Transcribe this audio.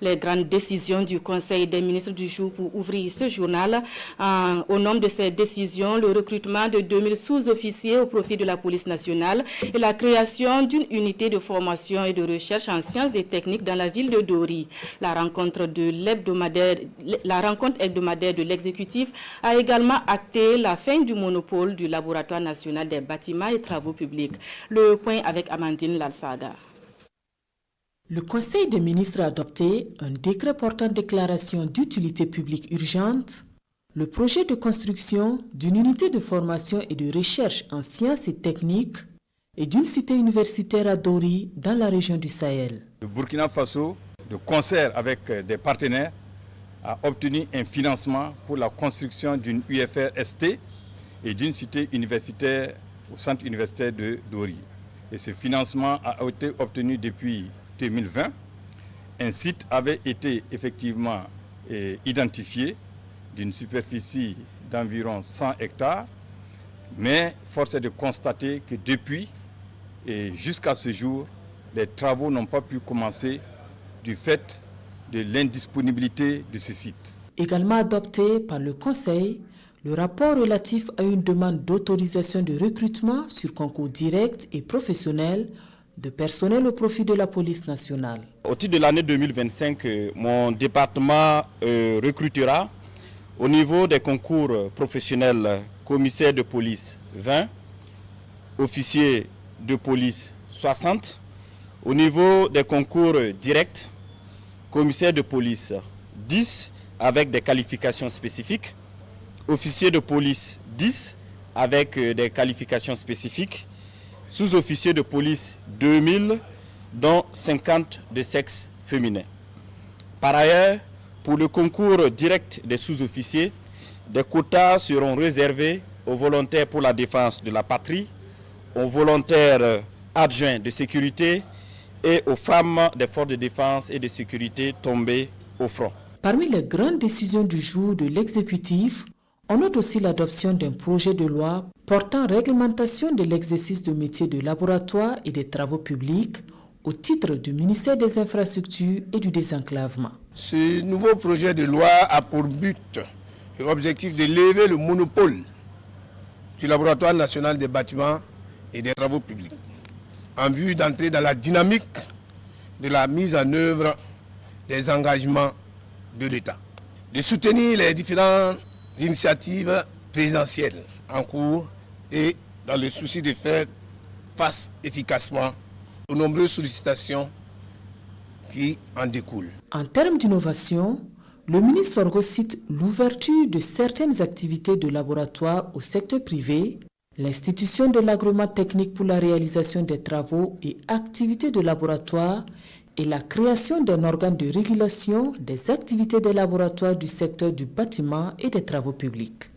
Les grandes décisions du Conseil des ministres du jour pour ouvrir ce journal. Au nombre de ces décisions, le recrutement de 2000 sous-officiers au profit de la police nationale et la création d'une unité de formation et de recherche en sciences et techniques dans la ville de Dori. La rencontre hebdomadaire de l'exécutif a également acté la fin du monopole du laboratoire national des bâtiments et travaux publics. Le point avec Amandine Lalsaga. Le Conseil des ministres a adopté un décret portant déclaration d'utilité publique urgente, le projet de construction d'une unité de formation et de recherche en sciences et techniques et d'une cité universitaire à Dori dans la région du Sahel. Le Burkina Faso, de concert avec des partenaires, a obtenu un financement pour la construction d'une UFR-ST et d'une cité universitaire au centre universitaire de Dori. Et ce financement a été obtenu depuis 2020, un site avait été effectivement identifié d'une superficie d'environ 100 hectares, mais force est de constater que depuis et jusqu'à ce jour, les travaux n'ont pas pu commencer du fait de l'indisponibilité de ce site. Également adopté par le Conseil, le rapport relatif à une demande d'autorisation de recrutement sur concours direct et professionnel de personnel au profit de la police nationale. Au titre de l'année 2025, mon département recrutera au niveau des concours professionnels commissaire de police 20, officier de police 60, au niveau des concours directs, commissaire de police 10 avec des qualifications spécifiques, officier de police 10 avec des qualifications spécifiques, sous-officiers de police 2000, dont 50 de sexe féminin. Par ailleurs, pour le concours direct des sous-officiers, des quotas seront réservés aux volontaires pour la défense de la patrie, aux volontaires adjoints de sécurité et aux femmes des forces de défense et de sécurité tombées au front. Parmi les grandes décisions du jour de l'exécutif, on note aussi l'adoption d'un projet de loi portant réglementation de l'exercice de métiers de laboratoire et des travaux publics au titre du ministère des Infrastructures et du Désenclavement. Ce nouveau projet de loi a pour but et objectif de lever le monopole du laboratoire national des bâtiments et des travaux publics en vue d'entrer dans la dynamique de la mise en œuvre des engagements de l'État, de soutenir les différentes initiatives présidentielles en cours et dans le souci de faire face efficacement aux nombreuses sollicitations qui en découlent. En termes d'innovation, le ministre Sorgho cite l'ouverture de certaines activités de laboratoire au secteur privé, l'institution de l'agrément technique pour la réalisation des travaux et activités de laboratoire et la création d'un organe de régulation des activités des laboratoires du secteur du bâtiment et des travaux publics.